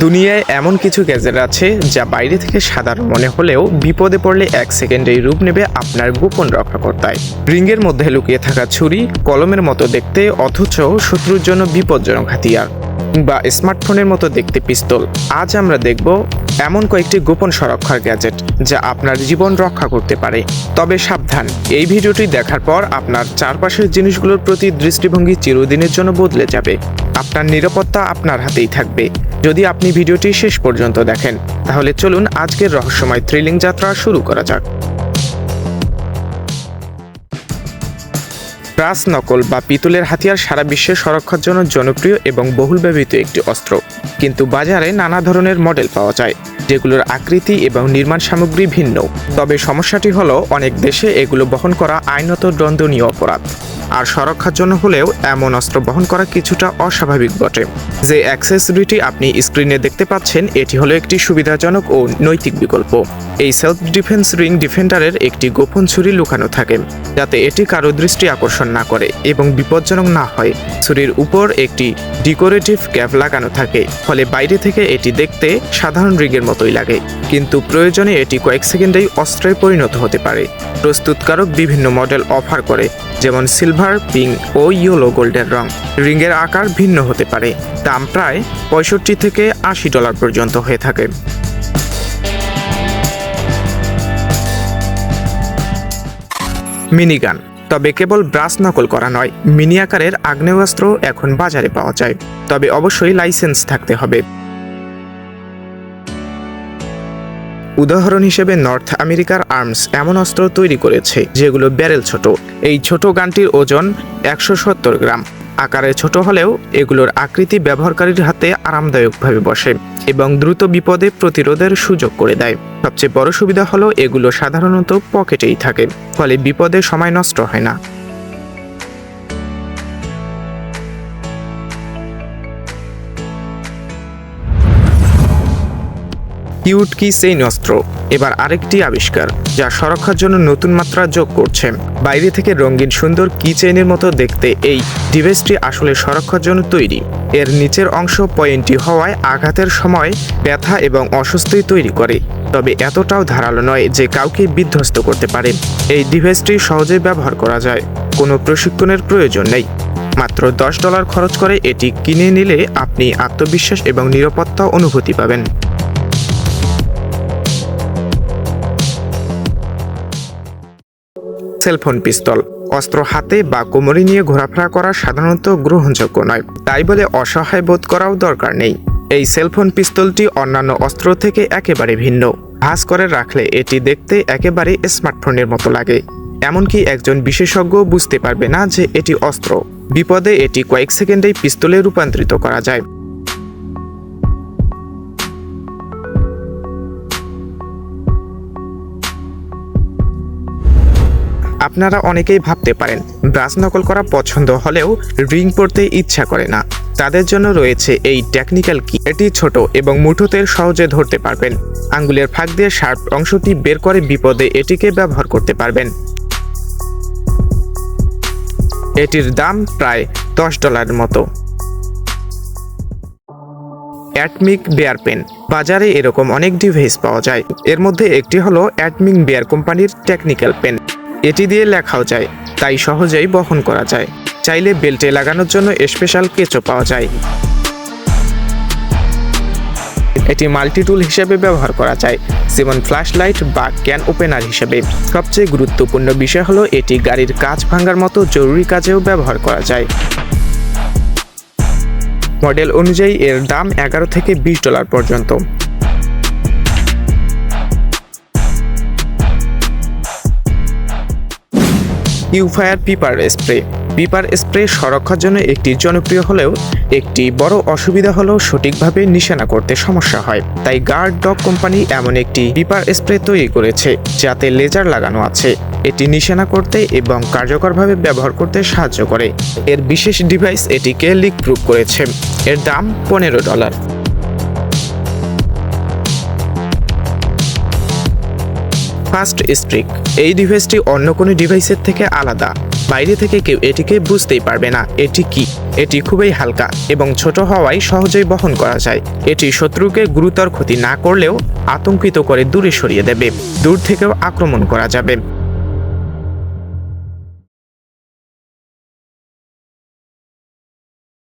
দুনিয়ায় এমন কিছু গ্যাজেট আছে যা বাইরে থেকে সাধারণ মনে হলেও বিপদে পড়লে 1 সেকেন্ডেই রূপ নেবে আপনার গোপন রক্ষাকর্তায়। রিংয়ের মধ্যে লুকিয়ে থাকা ছুরি, কলমের মতো দেখতে অথচ শত্রুর জন্য বিপজ্জনক হাতিয়ার, বা স্মার্টফোনের মতো দেখতে পিস্তল। আজ আমরা দেখব এমন কয়েকটি গোপন সুরক্ষার গ্যাজেট যা আপনার জীবন রক্ষা করতে পারে। তবে সাবধান, এই ভিডিওটি দেখার পর আপনার চারপাশের জিনিসগুলোর প্রতি দৃষ্টিভঙ্গি চিরদিনের জন্য বদলে যাবে। আপনার নিরাপত্তা আপনার হাতেই থাকবে যদি আপনি ভিডিওটি শেষ পর্যন্ত দেখেন। তাহলে চলুন আজকের রহস্যময় থ্রিলিং যাত্রা শুরু করা যাক। ব্রাস নকল বা পিতলের হাতিয়ার সারা বিশ্বে সুরক্ষার জন্য জনপ্রিয় এবং বহুল ব্যবহৃত একটি অস্ত্র। কিন্তু বাজারে নানা ধরনের মডেল পাওয়া যায় যেগুলোর আকৃতি এবং নির্মাণ সামগ্রী ভিন্ন। তবে সমস্যাটি হলো অনেক দেশে এগুলো বহন করা আইনত দণ্ডনীয় অপরাধ। আর সুরক্ষার জন্য হলেও এমন অস্ত্র বহন করা কিছুটা অস্বাভাবিক বটে। যে অ্যাক্সেসরিটি আপনি স্ক্রিনে দেখতে পাচ্ছেন এটি হলো একটি সুবিধাজনক ও নৈতিক বিকল্প। এই সেলফ ডিফেন্স রিং ডিফেন্ডারের একটি গোপন ছুরি লুকানো থাকে যাতে এটি কারো দৃষ্টি আকর্ষণ না করে এবং বিপজ্জনক না হয়। ছুরির উপর একটি ডেকোরেটিভ ক্যাপ লাগানো থাকে, ফলে বাইরে থেকে এটি দেখতে সাধারণ রিংয়ের মতোই লাগে, কিন্তু প্রয়োজনে এটি কয়েক সেকেন্ডেই অস্ত্রে পরিণত হতে পারে। প্রস্তুতকারক বিভিন্ন মডেল অফার করে, যেমন সিলভার, পিঙ্ক ও ইয়েলো গোল্ডের রং। রিংয়ের আকার ভিন্ন হতে পারে, দাম প্রায় $65 থেকে $80 পর্যন্ত হয়ে থাকে। মিনিগান, তবে কেবল ব্রাস নকল করা নয়, মিনি আকারের আগ্নেয়াস্ত্র এখন বাজারে পাওয়া যায়, তবে অবশ্যই লাইসেন্স থাকতে হবে। উদাহরণ হিসেবে নর্থ আমেরিকার আর্মস এমন অস্ত্র তৈরি করেছে যেগুলো ব্যারেল ছোট। এই ছোট গানটির ওজন 170 গ্রাম। আকারে ছোট হলেও এগুলোর আকৃতি ব্যবহারকারীর হাতে আরামদায়কভাবে বসে এবং দ্রুত বিপদে প্রতিরোধের সুযোগ করে দেয়। সবচেয়ে বড় সুবিধা হলো এগুলো সাধারণত পকেটেই থাকে, ফলে বিপদে সময় নষ্ট হয় না। কিউট কি চেইন অস্ত্র এবার আরেকটি আবিষ্কার যা সুরক্ষার জন্য নতুন মাত্রা যোগ করছে। বাইরে থেকে রঙিন সুন্দর কি চেইনের মতো দেখতে এই ডিভাইসটি আসলে সুরক্ষার জন্য তৈরি। এর নিচের অংশ পয়েন্টি হওয়ায় আঘাতের সময় ব্যথা এবং অস্বস্তি তৈরি করে, তবে এতটাও ধারালো নয় যে কাউকে বিধ্বস্ত করতে পারে। এই ডিভাইসটি সহজেই ব্যবহার করা যায়, কোনো প্রশিক্ষণের প্রয়োজন নেই। মাত্র $10 খরচ করে এটি কিনে নিলে আপনি আত্মবিশ্বাস এবং নিরাপত্তা অনুভূতি পাবেন। সেলফোন পিস্তল অস্ত্র হাতে বা কোমরে নিয়ে ঘোরাফেরা করা সাধারণত গ্রহণযোগ্য নয়, তাই বলে অসহায় বোধ করাও দরকার নেই। এই সেলফোন পিস্তলটি অন্যান্য অস্ত্র থেকে একেবারে ভিন্ন। ভাঁজ করে রাখলে এটি দেখতে একেবারে স্মার্টফোনের মতো লাগে, এমনকি একজন বিশেষজ্ঞ বুঝতে পারবে না যে এটি অস্ত্র। বিপদে এটি কয়েক সেকেন্ডেই পিস্তলে রূপান্তরিত করা যায়। আপনারা অনেকেই ভাবতে পারেন ব্রাস নকল করা পছন্দ হলেও রিং পরতে ইচ্ছা করে না। তাদের জন্য রয়েছে এই টেকনিক্যাল কি। এটি ছোট এবং মুঠোতে সহজে ধরতে পারবেন। আঙ্গুলের ফাঁক দিয়ে শার্প অংশটি বের করে বিপদে এটিকে ব্যবহার করতে পারবেন। এটির দাম প্রায় $10 মতো। অ্যাটমিক বেয়ার পেন, বাজারে এরকম অনেক ডিভাইস পাওয়া যায়। এর মধ্যে একটি হলো অ্যাটমিক বেয়ার কোম্পানির টেকনিক্যাল পেন। এটি দিয়ে লেখাও যায়, তাই সহজেই বহন করা যায়। চাইলে বেল্টে লাগানোর জন্য স্পেশাল কেচও পাওয়া যায়। এটি মাল্টি টুল হিসেবে ব্যবহার করা যায়, যেমন ফ্ল্যাশলাইট বা ক্যান ওপেনার হিসেবে। সবচেয়ে গুরুত্বপূর্ণ বিষয় হলো এটি গাড়ির কাঁচ ভাঙার মতো জরুরি কাজেও ব্যবহার করা যায়। মডেল অনুযায়ী এর দাম $11 থেকে $20 পর্যন্ত। ইউফায়ার পিপার স্প্রে। পিপার স্প্রে সুরক্ষার জন্য একটি জনপ্রিয় হলেও একটি বড় অসুবিধা হলো সঠিকভাবে নিশানা করতে সমস্যা হয়। তাই গার্ড ডগ কোম্পানি এমন একটি পিপার স্প্রে তৈরি করেছে যাতে লেজার লাগানো আছে। এটি নিশানা করতে এবং কার্যকরভাবে ব্যবহার করতে সাহায্য করে। এর বিশেষ ডিভাইস এটিকে লিক প্রুফ করেছে। এর দাম $15। Fast streak. এই ডিভাইসটি অন্য কোনো ডিভাইসের থেকে আলাদা। বাইরে থেকে কেউ এটিকে বুঝতেই পারবে না এটি কি। এটি খুবই হালকা এবং ছোট হওয়ায় সহজেই বহন করা যায়। এটি শত্রুকে গুরুতর ক্ষতি না করলেও আতঙ্কিত করে দূরে সরিয়ে দেবে। দূর থেকেও আক্রমণ করা যাবে।